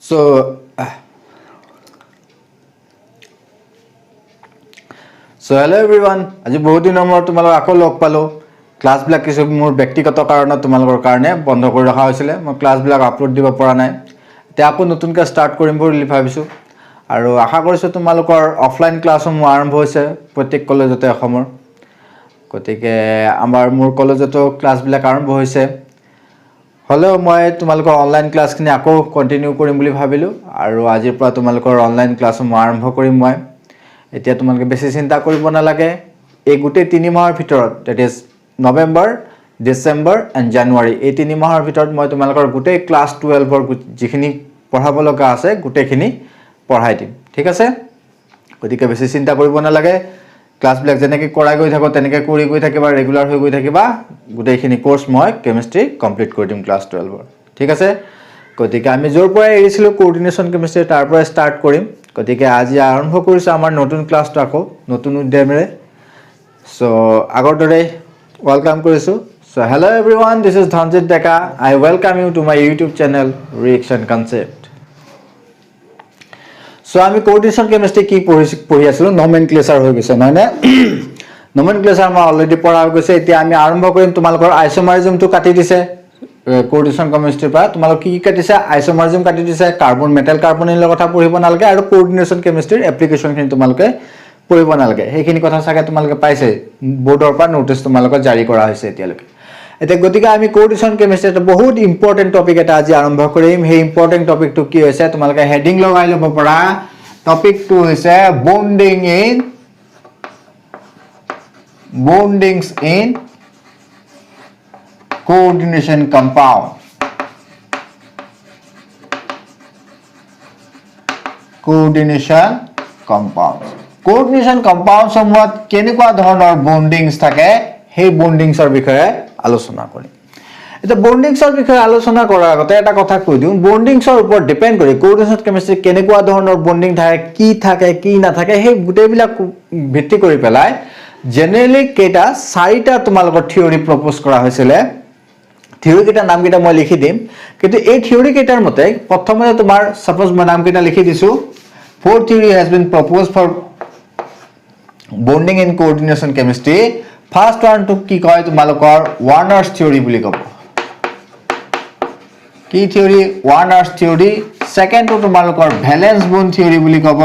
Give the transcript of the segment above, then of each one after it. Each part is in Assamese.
So hello everyone. আজি বহুত দিনৰ মূৰত তোমালোক আকৌ লগ পালো। ক্লাছ বিলাক কিছু মোৰ ব্যক্তিগত কাৰণত তোমালোকৰ কাৰণে বন্ধ কৰি ৰখা হৈছিল। মই ক্লাছ বিলাক আপলোড দিব পৰা নাই। এতিয়া আকৌ নতুনকৈ ষ্টাৰ্ট কৰিম বুলি ভাবিছো। আৰু আশা কৰিছো তোমালোকৰ অফলাইন ক্লাছসমূহ আৰম্ভ হৈছে প্ৰত্যেক কলেজতে অসমৰ। গতিকে মোৰ কলেজতো ক্লাছ বিলাক আৰম্ভ হৈছে। হলেও মই তোমালোকৰ অনলাইন ক্লাছখিনি আকৌ কন্টিনিউ কৰিম বুলি ভাবিলো আৰু আজিৰ পৰা তোমালোকৰ অনলাইন ক্লাছসমূহ আৰম্ভ কৰিম মই। এতিয়া তোমালোকে বেছি চিন্তা কৰিব নালাগে। এই গোটেই 3 মাহৰ ভিতৰত that is November, December and January এই 3 মাহৰ ভিতৰত মই তোমালোকৰ গোটেই ক্লাছ 12ৰ যিখিনি পঢ়াব লগা আছে গোটেইখিনি পঢ়াই দিম। ঠিক আছে? গতিকে বেছি চিন্তা কৰিব নালাগে। ক্লাছ বিলাক যেনেকৈ কৰাই গৈ থাকো তেনেকৈ কৰি গৈ থাকিবা, ৰেগুলাৰ হৈ গৈ থাকিবা। গোটেইখিনি কোৰ্স মই কেমিষ্ট্ৰি কমপ্লিট কৰি দিম ক্লাছ 12ৰ। ঠিক আছে? গতিকে আমি য'ৰ পৰা এৰিছিলো কোঅৰ্ডিনেশ্যন কেমিষ্ট্ৰি তাৰ পৰা ষ্টাৰ্ট কৰিম। গতিকে আজি আৰম্ভ কৰিছো আমাৰ নতুন ক্লাছটো আকৌ নতুন উদ্যমেৰে। সো আগৰ দৰে ওয়েলকাম কৰিছো। So hello' everyone, this is Dhanjit Deka. I welcome you to my YouTube channel reaction concept. So আমি কোঅৰ্ডিনেশ্যন কেমিষ্ট্ৰি কি পঢ়ি আছিলো, নমেনক্লেচাৰ হৈ গৈছে নহয় নে? নমেনক্লেচাৰ মই অলৰেডি পঢ়া হৈ গৈছে। এতিয়া আমি আৰম্ভ কৰিম। তোমালোকৰ আইসোমাৰিজমটো কাটি দিছে কোঅৰ্ডিনেশ্যন কেমিষ্ট্ৰিৰ পৰা। তোমালোক কি কাটিছে? আইসোমাৰিজম কাটি দিছে, কাৰ্বন মেটেল কাৰ্বনিলৰ কথা পঢ়িব নালাগে আৰু কোঅৰ্ডিনেশ্যন কেমিষ্ট্ৰিৰ এপ্লিকেশনখিনি তোমালোকে পঢ়িব নালাগে। সেইখিনি কথা চাগে তোমালোকে পাইছে, বোৰ্ডৰ পৰা নোটিছ তোমালোকক জাৰি কৰা হৈছে এতিয়ালৈকে। এতিয়া গতিকে আমি কোঅৰ্ডিনেশ্যন কেমিষ্ট্ৰি এটা বহুত ইম্পৰ্টেন্ট টপিক এটা আজি আৰম্ভ কৰিম। সেই ইম্পৰ্টেন্ট টপিকটো কি হৈছে তোমালোকে হেডিং লগাই ল'ব পৰা। টপিকটো হৈছে bondings in coordination compound. Coordination compounds সমূহত কেনেকুৱা ধৰণৰ বন্ডিংস থাকে সেই বন্ডিংসৰ বিষয়ে আলোচনা কৰিম। এটা বন্ডিংসৰ বিষয়ে আলোচনা কৰাৰ আগতে এটা কথা কৈ দিওঁ, বন্ডিংসৰ ওপৰত ডিপেন্ড কৰি কোঅৰ্ডিনেশ্যন কেমিষ্ট্ৰি কেনেকুৱা ধৰণৰ বন্ডিং থাকে কি নাথাকে সেই গোটেইবিলাক ভিত্তি কৰি পেলাই জেনেৰেলি কেইটা 4টা তোমালোকৰ থিওৰি প্ৰপ'জ কৰা হৈছিল। থিওৰি কেইটাৰ নাম কেইটা মই লিখি দিম, কিন্তু এই থিওৰি কেইটাৰ মতে প্ৰথমতে তোমাৰ সাপোজ মই নাম কেইটা লিখি দিছো। 4 theory has been proposed for bonding in coordination chemistry. First one to কি কয় তোমালোকৰ Warner's theory বুলি ক'ব। কি theory? Warner's theory. Second to তোমালোকৰ valence bond theory বুলি ক'ব।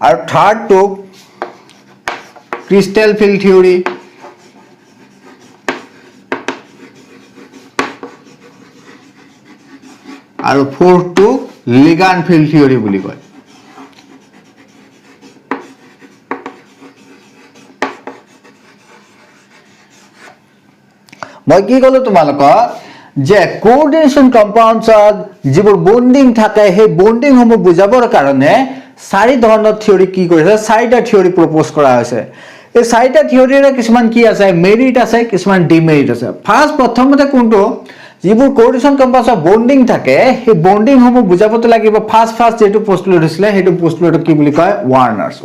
আৰু third to crystal field theory. আৰু fourth to ligand field theory বুলি কয়। মই কি ক'লো তোমালোকক যে কোঅৰ্ডিনেশ্যন কম্পাউণ্ডছত যিবোৰ বন্ডিং থাকে সেই বন্ডিং সমূহ বুজাবৰ কাৰণে 4 ধৰণৰ থিওৰি কি কৰিছে, 4টা থিওৰি প্ৰপ'জ কৰা হৈছে। এই 4টা থিওৰিৰে কিছুমান কি আছে, মেৰিট আছে, কিছুমান ডিমেৰিট আছে। প্ৰথমতে কোনটো যিবোৰ কোঅৰ্ডিনেশ্যন কম্পাউণ্ডছত বন্ডিং থাকে সেই বন্ডিং সমূহ বুজাবতে লাগিব। ফাৰ্ষ্ট যেটো পোষ্টুলেট হৈছিলে সেইটো পোষ্টুলেটক কি বুলি কয়?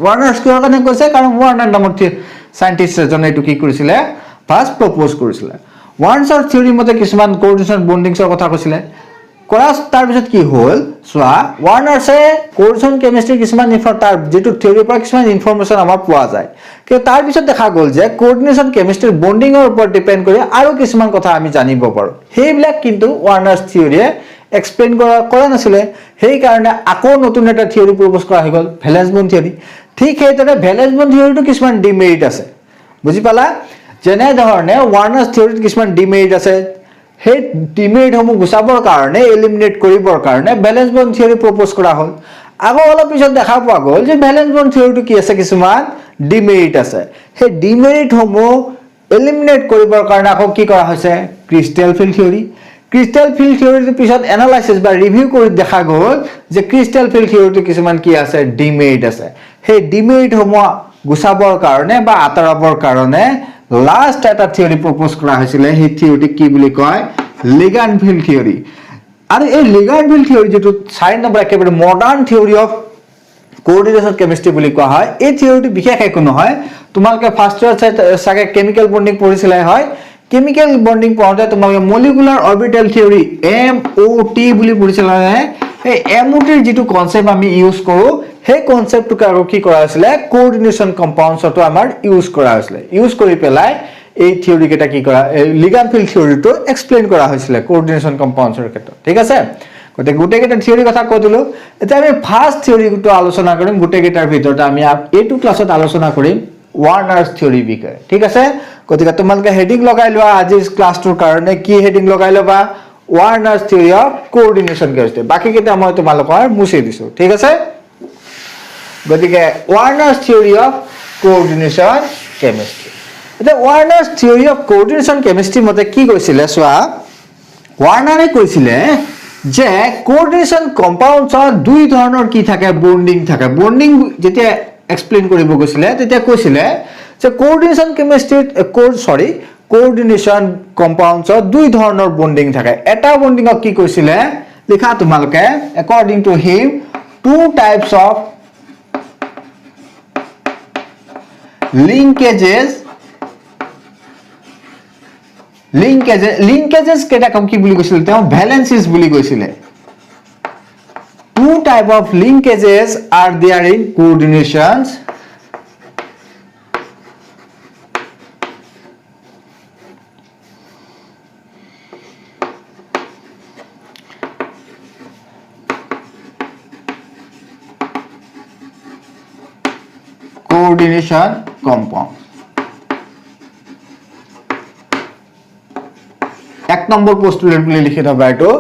ৱাৰ্নাৰ্ছ কিহৰ কাৰণে কৈছে? কাৰণ ৱাৰ্নাৰ নামৰ সাইন্টিষ্ট এজনে এইটো কি কৰিছিলে? ফাৰ্ষ্ট প্ৰপ'জ কৰিছিলে। ৱাৰ্নাৰ্ছৰ থিওৰি মতে কিছুমান কোঅৰ্ডিনেশ্যন বন্ডিংছৰ কথা কৈছিলে। তাৰ পিছত কি হ'ল চোৱা, ৱাৰ্নাৰ্ছে কোঅৰ্ডিনেশ্যন কেমিষ্ট্ৰি কিছুমান তাৰ যেটো থিওৰিৰ পৰা কিছুমান ইনফৰমেশন আমাৰ পোৱা যায়, কিন্তু তাৰ পিছত দেখা গ'ল যে কোঅৰ্ডিনেশ্যন কেমিষ্ট্ৰিৰ বন্ডিংৰ ওপৰত ডিপেন্ড কৰি আৰু কিছুমান কথা আমি জানিব পাৰো। সেইবিলাক কিন্তু ৱাৰ্নাৰ্ছ থিওৰিয়ে এক্সপ্লেইন কৰা নাছিলে। সেই কাৰণে আকৌ নতুন এটা থিওৰি প্ৰপ'জ কৰা হৈ গ'ল, ভেলেন্স বন্ড থিওৰি। ঠিক সেইদৰে ভেলেন্স বন্ড থিওৰিটো কিছুমান ডিমেৰিট আছে, বুজি পালা? যেনে ধৰণে ৱাৰ্নাৰ্ছ থিওৰিত কিছুমান ডিমেৰিট আছে, সেই ডিমেৰিটসমূহ গুচাবৰ কাৰণে, এলিমিনেট কৰিবৰ কাৰণে ভেলেন্স বন্ড থিওৰি প্ৰপ'জ কৰা হ'ল। আকৌ অলপ পিছত দেখা পোৱা গ'ল যে ভেলেন্স বন্ড থিওৰিটো কি আছে, কিছুমান ডিমেৰিট আছে। সেই ডিমেৰিটসমূহ এলিমিনেট কৰিবৰ কাৰণে আকৌ কি কৰা হৈছে? Crystal field theory. Crystal field থিওৰিটো পিছত এনালাইসিস বা ৰিভিউ কৰি দেখা গ'ল যে ক্ৰিষ্টেল ফিল্ড থিওৰিটো কিছুমান কি আছে? ডিমেৰিট আছে। সেই ডিমেৰিটসমূহ গুচাবৰ কাৰণে বা আঁতৰাবৰ কাৰণে লাষ্ট এটা থিওৰি প্ৰপ'জ কৰা হৈছিল। সেই থিওৰিটো কি বুলি কয়? Ligand field theory. আৰু এই লিগ্যান্ড ফিল্ড থিওৰি যেটো 4 নম্বৰ একেবাৰে modern theory of coordination chemistry বুলি কোৱা হয়। এই থিওৰিটো বিশেষ একো নহয়, তোমালোকে ফাৰ্ষ্ট ইয়াৰ চাগে কেমিক্যাল বন্ডিং পঢ়িছিলে হয়। কেমিক্যাল বন্ডিং পঢ়োঁতে তোমালোকে মলিকুলাৰ অৰবিটেল থিওৰি MOT বুলি পঢ়িছিলা নে এই MOT ৰ যেটো কনসেপ্ট আমি ইউজ কৰো সেই কনসেপ্টটো আৰু কি কৰা হৈছিল কোঅৰ্ডিনেশন কম্পাউণ্ডছটো আমাৰ ইউজ কৰা হৈছিল ইউজ কৰি পেলাই এই থিওৰি কেটা কি কৰা লিগ্যান্ড ফিল্ড থিওৰিটো এক্সপ্লেইন কৰা হৈছিল কোঅৰ্ডিনেশন কম্পাউণ্ডছৰ ক্ষেত্ৰত ঠিক আছে গতে গুটে কেটা থিওৰি কথা কৈ দিলো এতিয়া আমি ফাৰ্স্ট থিওৰিটো আলোচনা কৰিম গুটে কেটাৰ ভিতৰত আমি এইটো ক্লাছত আলোচনা কৰিম ওয়াৰ্নাৰছ থিওৰি বিষয়ে ঠিক আছে গতিকে তোমালোকে হেডিং লগাই লোৱা আজি ক্লাছটোৰ কাৰণে কি হেডিং লগাই লবা ওয়াৰ্নাৰছ থিওৰি অফ কোঅৰ্ডিনেশন কেমিষ্ট্ৰি বাকি কেটা মই তোমালোকৰ মুছি দিছো ঠিক আছে গতিকে ওয়াৰ্নাৰছ থিওৰি অফ কোঅৰ্ডিনেশন কেমিষ্ট্ৰি এটা ওয়াৰ্নাৰছ থিওৰি অফ কোঅৰ্ডিনেশন কেমিষ্ট্ৰি মতে কি কৈছিলে সোৱা ওয়াৰ্নাৰে কৈছিলে যে কোঅৰ্ডিনেশন কম্পাউণ্ডছৰ দুই ধৰণৰ কি থাকে বন্ডিং থাকে বন্ডিং যেতিয়া এক্সপ্লেইন কৰিব গৈছিলে তেতিয়া কৈছিলে যে কোঅৰ্ডিনেশন কেমিষ্ট্ৰিত কোঅৰ্ডিনেশন কম্পাউণ্ডছৰ দুই ধৰণৰ বন্ডিং থাকে এটা বন্ডিংক কি কৈছিলে লিখা তোমালোকে according to him two types of linkages কেটা কম কি বুলি কৈছিল তেওঁ ভ্যালেন্সিস বুলি কৈছিলে two type of linkages are there in coordinations coordination compound এক নম্বৰ পোস্টুলেট বুলি লিখি থবা এটো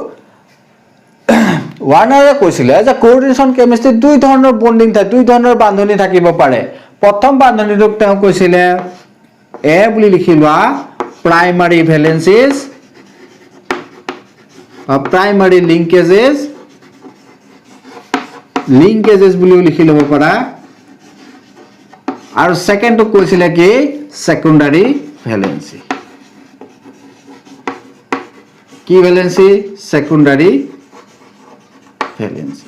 ওয়াৰ্নাৰে কৈছিলে যে কোঅৰ্ডিনেশন কেমিষ্ট্ৰি দুই ধৰণৰ বন্ডিং থাকে দুই ধৰণৰ বান্ধনী থাকিব পাৰে প্ৰথম বান্ধনীটো তেওঁ কৈছিলে এ বুলি লিখি লোৱা প্ৰাইমাৰী ভ্যালেন্সিস প্ৰাইমাৰী লিংকেজেস বুলি লিখি লব পাৰা আৰু সেকেন্ডটো কৈছিলে কি সেকেন্ডাৰী ভ্যালেন্সি কি ভ্যালেন্সি সেকেন্ডাৰী ভ্যালেন্সি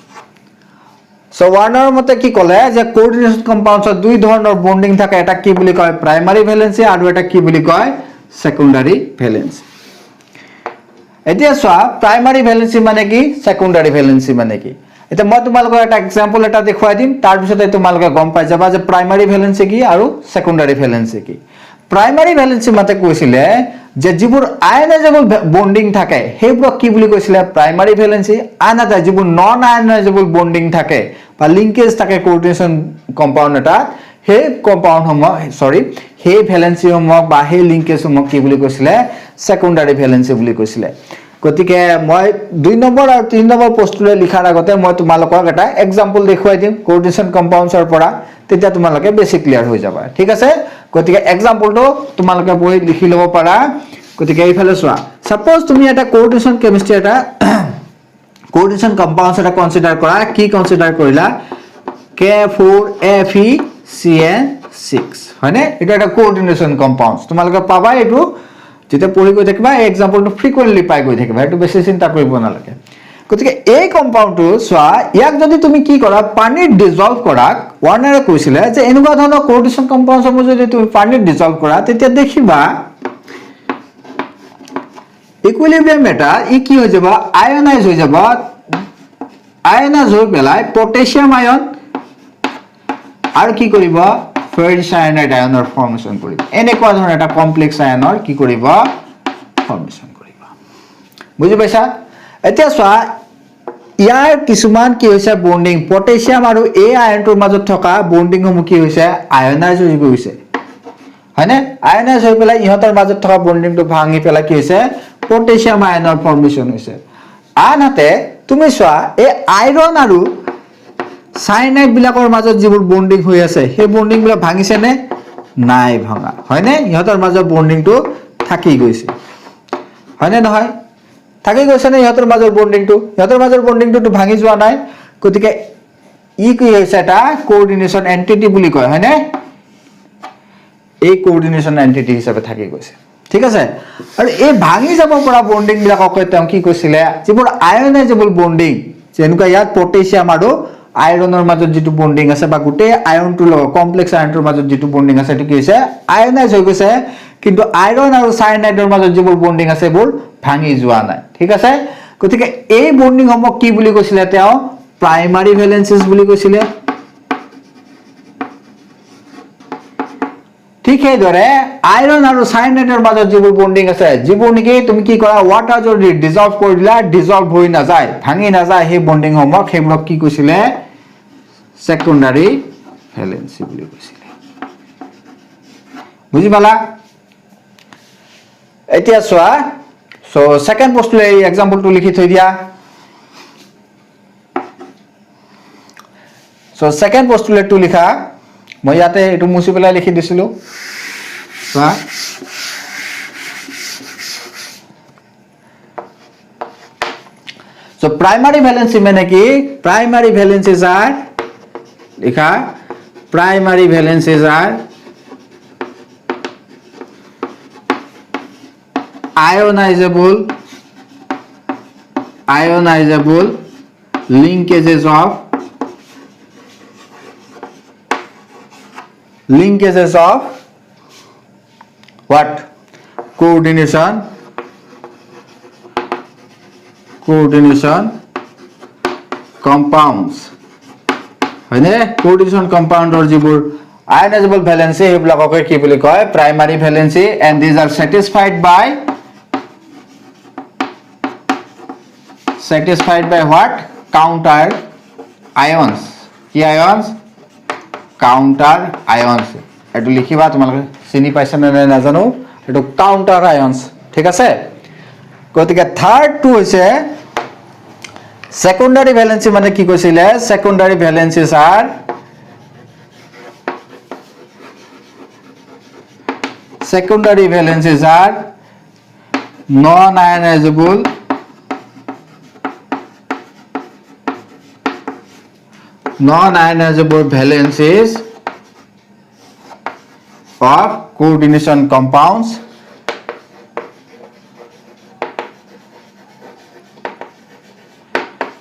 সো ওয়াৰ্নাৰ মতে কি ক'লে যে কোঅৰ্ডিনেশন কম্পাউণ্ডছৰ দুই ধৰণৰ বন্ডিং থাকে এটা কি বুলি কয় প্ৰাইমাৰী ভ্যালেন্সি আৰু এটা কি বুলি কয় সেকেন্ডাৰী ভ্যালেন্সি এতিয়া সোৱা প্ৰাইমাৰী ভ্যালেন্সি মানে কি সেকেন্ডাৰী ভ্যালেন্সি মানে কি এটা মই তোমালোকৰ এটা এক্সাম্পল এটা দেখুৱাই দিম তাৰ পিছতে তোমালোকে গম পাই যাবা যে প্ৰাইমাৰী ভ্যালেন্সি কি আৰু সেকেন্ডাৰী ভ্যালেন্সি কি প্ৰাইমাৰী ভ্যালেন্সি মতে কৈছিলে যে যিবোৰ আয়নাইজেবল বন্ডিং থাকে হেইবোৰ কি বুলি কৈছিলে প্ৰাইমাৰী ভ্যালেন্সি আনহাতে যিবোৰ নন আয়নাইজেবল বন্ডিং থাকে বা লিংকেজ থাকে কোঅৰ্ডিনেশন কম্পাউণ্ড এটা হে কম্পাউণ্ড হে ভ্যালেন্সি বা হে লিংকেজ কি বুলি কৈছিলে সেকেন্ডাৰী ভ্যালেন্সি বুলি কৈছিলে গতিকে মই 2 নম্বৰ আৰু 3 নম্বৰ পোস্টুলে লিখাৰ আগতে মই তোমালোকক এটা এক্সাম্পল দেখুৱাই দিম কোঅৰ্ডিনেশন কম্পাউণ্ডছৰ পৰা তেতিয়া তোমালোকে বেছি ক্লিয়াৰ হৈ যাবা ঠিক আছে গতিকে এক্সাম্পলটো তোমালোকে বহি লিখি লব পাৰা গতিকে এইফালে চোৱা সাপোজ তুমি এটা কোঅৰ্ডিনেশন কেমিষ্ট্ৰি এটা কোঅৰ্ডিনেশন কম্পাউণ্ডছ এটা কনসিডাৰ কৰা কি কনসিডাৰ কৰিলা K4FeCN6 হয়নে এটা এটা কোঅৰ্ডিনেশন কম্পাউণ্ডছ তোমালোকে পাবা এটো যেতিয়া পঢ়ি গৈ থাকিবা এই এক্সাম্পলটো ফ্ৰিকুৱেন্টলি পাই গৈ থাকিবা এটো বেছি চিন্তা কৰিব নালাগে গতিকে এই কম্পাউণ্ডটো সোৱা ইয়াক যদি তুমি কি কৰা পানীত ডিজলভ কৰা ওয়াৰ্নাৰে কৈছিলে যে এনেকুৱা ধৰণৰ কোঅৰ্ডিনেশন কম্পাউণ্ডছৰ যদি তুমি পানীত ডিজলভ কৰা তেতিয়া দেখিবা ইকুইলিব্ৰিয়াম এটা ই কি হৈ যাব আয়নাইজ হৈ যাব আয়নাইজ হৈ পেলাই পটাছিয়াম আয়ন আৰু কি কৰিব ফেৰাছ আয়নাইড আয়নৰ ফৰ্মেশন কৰিব এনেকুৱা ধৰণৰ এটা কমপ্লেক্স আয়নৰ কি কৰিব ফৰ্মেশন কৰিব বুজি পাইছা এতিয়া সোৱা ইয়াৰ কিছুমান কি হৈছে বন্ডিং পটাছিয়াম আৰু এ আয়নটোৰ মাজত থকা বন্ডিং সমূহ কি হৈছে আয়নাইজ হৈ গৈছে হয়নে আয়নাইজ হৈ পেলাই ইহতৰ মাজত থকা বন্ডিংটো ভাঙি পেলাই কি হৈছে পটাছিয়াম আয়নৰ ফৰ্মেশন হৈছে আনহাতে তুমি সোৱা এই আয়ৰন আৰু সাইনাইড বিলাকৰ মাজত যিবোৰ বন্ডিং হৈ আছে সেই বন্ডিং বিলাক ভাঙিছে নে নাই ভাঙা হয়নে ইহতৰ মাজত বন্ডিংটো থাকি গৈছে হয়নে নহয় থাকি গৈছে নে ইহতৰ মাজৰ বন্ডিংটো তো ভাঙি যোৱা নাই গতিকে ই কি হৈছে এটা কোঅৰ্ডিনেশন এন্টিটি বুলি কয় হয়নে এই কোঅৰ্ডিনেশন এন্টিটি হিচাপে থাকি গৈছে ঠিক আছে আৰু এই ভাঙি যাব পৰা বন্ডিং বিলাকক তেওঁ কি কৈছিলে যিবোৰ আয়নাইজেবল বন্ডিং যেনেকুৱা ইয়াত পটাছিয়াম আৰু আয়ৰণৰ মাজত যেটো বন্ডিং আছে বা গুটে আয়নটো কমপ্লেক্স আয়নটোৰ মাজত যেটো বন্ডিং আছে এটো কি হৈছে আয়নাইজ হৈ গৈছে কিন্তু আইৰণ আৰু সায়ানাইডৰ মাজত যিবোৰ বন্ডিং আছে এইবোৰ ভাঙি যোৱা নাই ঠিক আছে গতিকে এই বন্ডিং সমূহ কি বুলি কৈছিলে তেওঁ প্ৰাইমাৰী ভ্যালেন্সিছ বুলি কৈছিলে ঠিক সেইদৰে আইৰণ আৰু সায়ানাইডৰ মাজত যিবোৰ বন্ডিং আছে যিবোৰ নেকি তুমি কি কৰা ওৱাটাৰ যদি ডিজলভ কৰি দিলা ডিজলভ হৈ নাযায় ভাঙি নাযায় সেই বন্ডিং সমূহ সেইবোৰক কি কৈছিলে সেকেন্ডাৰী ভ্যালেন্সি বুলি কৈছিলে বুজি পালা এতিয়া চোৱা সো সেকেন্ড পোস্টুলেট এই এক্সাম্পলটো লিখি থৈ দিয়া সো সেকেন্ড পোস্টুলেটটো লিখা মই ইয়াতে এটো মুছি পেলাই লিখি দিছিলো চোৱা So primary valency mean ki primary valencies are likha primary valencies are ionizable linkages of what coordination compounds হয়নে coordination compound or jibur ionizable valency heblakok ki boli koy primary valency and these are satisfied by what counter ions ki ions counter ions etu likhiba tomaloke chini paisa na na jano etu counter ions thik ase গতিকে থার্ড টু হৈছে সেকেন্ডারি ভ্যালেন্সি মানে কি কৈছিলে সেকেন্ডারি ভ্যালেন্সিস আর non ionisable valencies of coordination compounds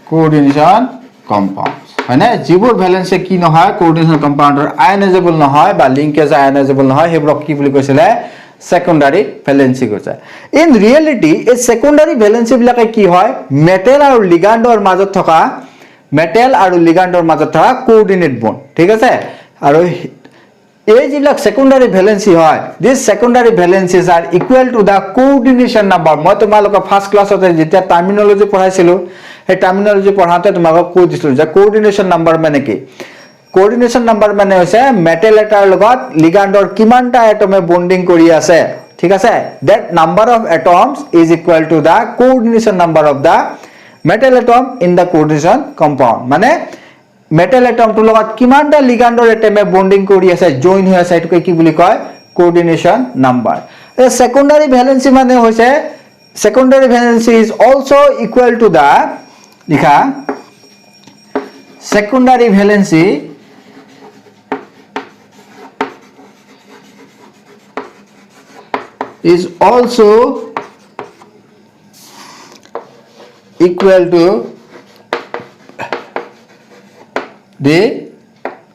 coordination compounds হয়নে যিবোৰ ভ্যালেন্সি কি নহয় coordination compound ionizable নহয় বা linkage ionizable নহয় হেবোৰক কি বুলি কৈছিলে secondary valency কৈছে in reality এই secondary valency বিলাকে কি হয় মেটেল আৰু লিগাণ্ডৰ মাজত থকা coordinate bond ঠিক আছে আৰু এই যিবিলাক secondary valency হয় these secondary valencies are equal to the coordination number মই তোমালোকক ফাৰ্স্ট ক্লাছতে যেতিয়া টাৰ্মিনোলজি পঢ়াইছিলো এই টাৰ্মিনোলজি পঢ়াতে তোমাক কৈ দিছিল যে কোঅৰ্ডিনেশন নাম্বাৰ মানে কি কোঅৰ্ডিনেশন নাম্বাৰ মানে হৈছে মেটেল এটাৰ লগত লিগাণ্ডৰ কিমানটা এটমে বন্ডিং কৰি আছে ঠিক আছে that number of atoms is equal to the coordination number of the metal atom in the coordination compound মানে মেটেল এটমটোৰ লগত কিমানটা লিগাণ্ডৰ এটমে বন্ডিং কৰি আছে জয়েন হৈ আছে এটোকে কি বুলি কয় কোঅর্ডিনেশন নাম্বার এই সেকেন্ডারি ভ্যালেন্সি মানে হৈছে secondary valency is also equal to the likha secondary valency is also equal to the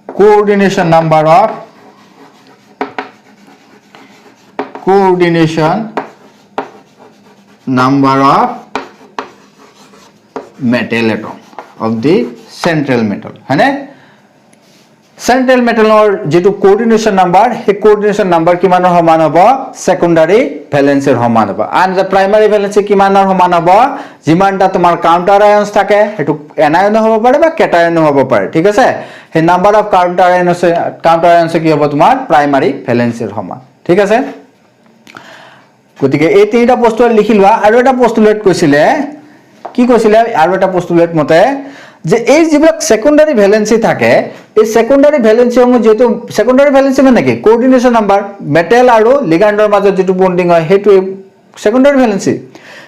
coordination number of metal atom of the central metal হয়নে central metal or যেটো coordination number হে coordination number কিমানৰ সমান হ'ব secondary valence ৰ সমান হ'ব and the primary valence কিমানৰ সমান হ'ব যিমানটা তোমাৰ counter ions থাকে হেতু anion হ'ব পাৰে বা cation হ'ব পাৰে ঠিক আছে হে number of counter ions কি হ'ব তোমাৰ primary valence ৰ সমান ঠিক আছে গতিকে এই তিনিটা পোস্টুলেট লিখি লোৱা আৰু এটা পোস্টুলেট কৈছিলে কি কৈছিলে আৰু এটা পোস্টুলেট মতে যে এই যিবিলাক সেকেন্ডারি ভ্যালেন্সি থাকে এই সেকেন্ডারি ভ্যালেন্সি সমূহ যেটো সেকেন্ডারি ভ্যালেন্সি মানে কি কোঅর্ডিনেশন নাম্বার মেটেল আৰু লিগাণ্ডৰ মাজত যেটো বন্ডিং হয় হেতু সেকেন্ডাৰি ভ্যালেন্সি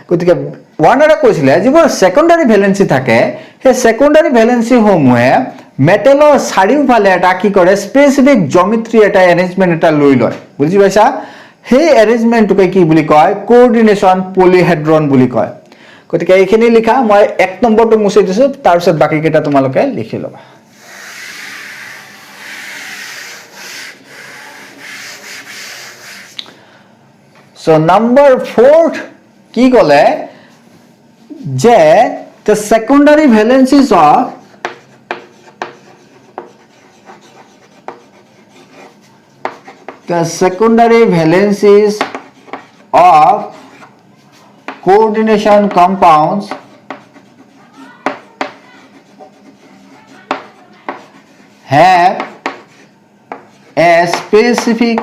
গতিকে ওয়ানাৰে কৈছিলে যিবোৰ সেকেন্ডাৰি ভ্যালেন্সি থাকে সেই সেকেন্ডাৰি ভ্যালেন্সি সমূহে মেটেলৰ চাৰিওফালে এটা কি কৰে স্পেসিফিক জিওমেট্ৰি এটা এৰেঞ্জমেন্ট এটা লৈ লয় বুজি পাইছা সেই এৰেঞ্জমেন্টটোকে কি বুলি কয় কোঅৰ্ডিনেশন পলিহেড্ৰন বুলি কয় গতিকে এইখিনি লিখা মই এক নম্বৰটো মুছি দিছো তাৰ পিছত বাকি কেইটা তোমালোকে লিখি লবা So number 4 কি কলে যে the secondary valencies of coordination compounds have a specific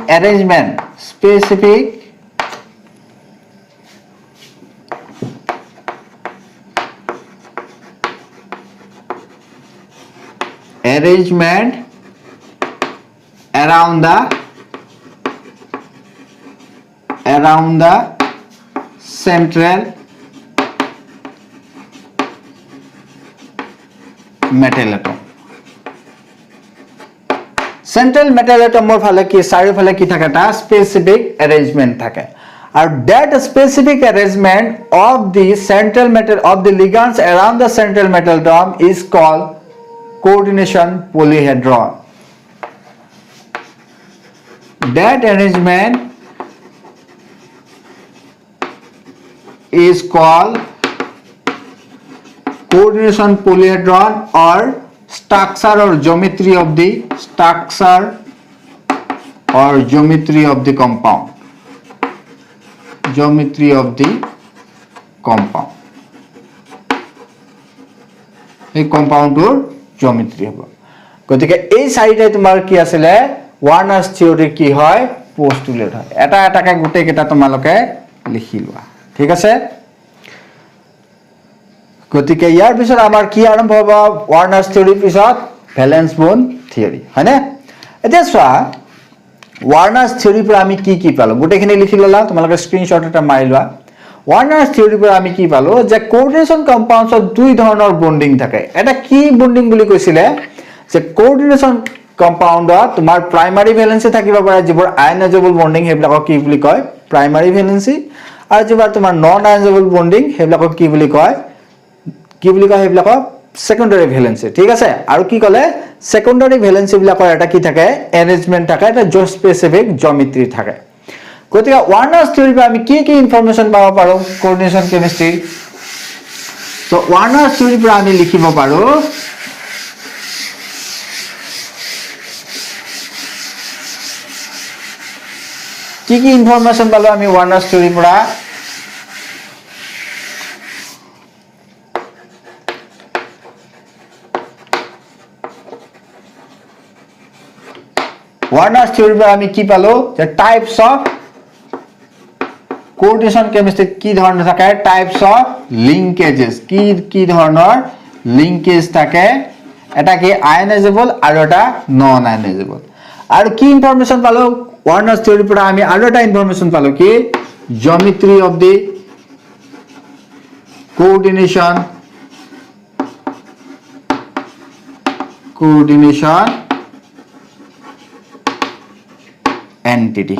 arrangement around the central metal atom. Central metal atom or phale ki চাৰিওফালে কি থাকে এটা specific arrangement থাকে আৰু that specific arrangement of the central metal of the ligands around the central metal atom is called coordination polyhedron. That arrangement is called coordination polyhedron or structure or geometry of the compound. এই কম্পাউন্ডৰ geometry হ'ব গতিকে এই চাৰিটা তোমাৰ কি আছিল Warner's theory কি হয় postulate হয় এটা এটাকে গুটেই কেটা তোমালোকে লিখি লোৱা ঠিক আছে গতিকে ইয়াৰ পিছত আমাৰ কি আৰম্ভ হ'ব Warner's theory পিছত valence bond theory হয়নে এতিয়া চোৱা Warner's theory পৰা আমি কি পালো গুটেখিনি লিখি ললা তোমালোকে স্ক্ৰিনশ্বট এটা মাৰি লোৱা Warner's theory পৰা আমি কি পালো যে coordination compounds of দুই ধৰণৰ বন্ডিং থাকে এটা কি বন্ডিং বুলি কৈছিলে যে coordination compound তোমাৰ primary valency থাকিব পাৰে যিবোৰ ionizable bonding হেবিলাকক কি বুলি কয় primary valency আৰু যিবোৰ তোমাৰ non ionizable bonding হেবিলাকক কি বুলি কয় হেবিলাকক secondary valency ঠিক আছে আৰু কি কলে secondary valency বিলাকৰ এটা কি থাকে arrangement থাকে এটা specific geometry থাকে গতিকে Warner's theory পৰা আমি কি ইনফৰমেশন পাব পাৰো coordination chemistry so Warner's theory পৰা আমি লিখিব পাৰো কি ইনফৰমেশন পালো আমি Warner's theory পৰা Warner's theory পৰা আমি কি পালো যে টাইপস অফ coordination chemistry কি ধৰণৰ থাকে টাইপস অফ লিংকেজেস কি ধৰণৰ লিংকেজ থাকে এটা কি ionizable আৰু এটা non ionizable আৰু কি ইনফৰমেশন পালো Warner's theory পৰা আমি আৰু এটা ইনফৰমেশন পালো কি geometry of the coordination entity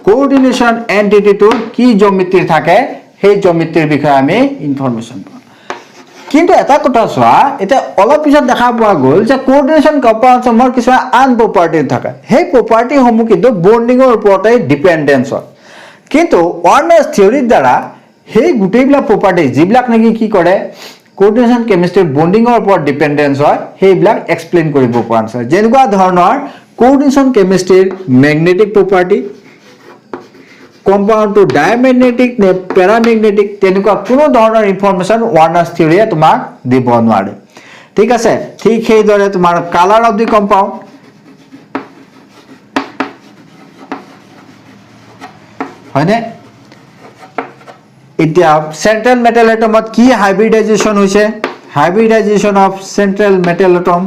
coordination entity to কি geometry থাকে সেই geometryৰ বিষয়ে আমি ইনফৰমেশন পাম কিন্তু এটা কথা চোৱা এটা অলপ পিছত দেখা পোৱা গ'ল যে coordination compounds ৰ কিছু আন প্ৰপাৰ্টি থাকে সেই প্ৰপাৰ্টি সমূহ কিন্তু বন্ডিংৰ ওপৰতে ডিপেন্ডেন্স হয় কিন্তু Warner's theory দ্বাৰা সেই গুটেইবিলাক প্ৰপাৰ্টি যিবিলাক নেকি কি কৰে coordination chemistry bonding or upon dependence হয় সেইবিলাক এক্সপ্লেইন কৰিব পৰা আছে যেনেকুৱা ধৰণৰ coordination chemistry magnetic property compound to diamagnetic ne paramagnetic তেনেকুৱা কোনো ধৰণৰ ইনফৰমেশন Warner's theory তোমাক দিব নোৱাৰে ঠিক আছে ঠিক সেই দৰে তোমাৰ color of the compound হয়নে এতিয়া central metal atomত কি hybridization হৈছে hybridization of central metal atom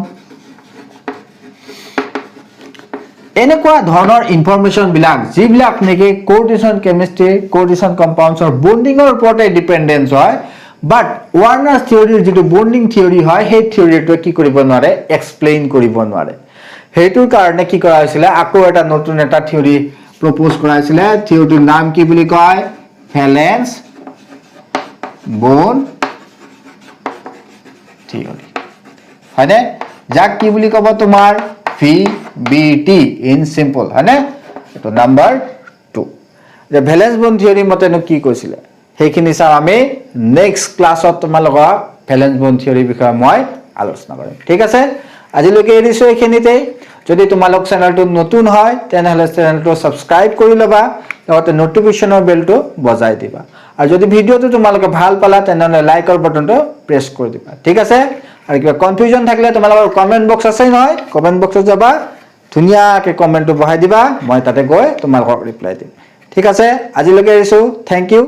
এনেকুৱা ধৰণৰ ইনফৰমেশন বিলাক যিবিলাক নেকি coordination chemistry coordination compounds or bonding ৰ ওপৰতে ডিপেন্ডেন্স হয় বাট Warner's theory যেটো bonding theory হয় সেই থিওৰিটো কি কৰিব নোৱাৰে এক্সপ্লেইন কৰিব নোৱাৰে হেতুৰ কাৰণে কি কৰা হৈছিল আকৌ এটা নতুন এটা থিওৰি প্ৰপোজ কৰা হৈছিল থিওৰিটোৰ নাম কি বুলি কয় valence bond theory হয়নে যাক কি বুলি কব তোমাৰ VBT in simple হয়নে এটো নাম্বার 2 যে ভ্যালেন্স বন্ড থিওরি মতেনো কি কৈছিলে সেইখিনি চাও আমি নেক্সট ক্লাছত তোমালোকক ভ্যালেন্স বন্ড থিওরি বিষয়ে মই আলোচনা কৰিম ঠিক আছে আজিলৈকে এৰিছো এইখিনিতে যদি তোমালোক চেনেলটো নতুন হয় তেনেহলে চেনেলটো সাবস্ক্ৰাইব কৰি লবা লগতে নোটিফিকেশনৰ বেলটো বজাই দিবা আৰু যদি ভিডিওটো তোমালোকে ভাল পালা তেনেহলে লাইকৰ বাটনটো প্ৰেছ কৰি দিবা ঠিক আছে আৰু কিবা কনফিউজন থাকিলে তোমালোকৰ কমেন্ট বক্স আছে নহয় কমেন্ট বক্সত যাবা ধুনিয়াকে কমেন্টটো বহাই দিবা মই তাতে গৈ তোমালোকক ৰিপ্লাই দিম ঠিক আছে আজিলৈকে এৰিছো থ্যাংক ইউ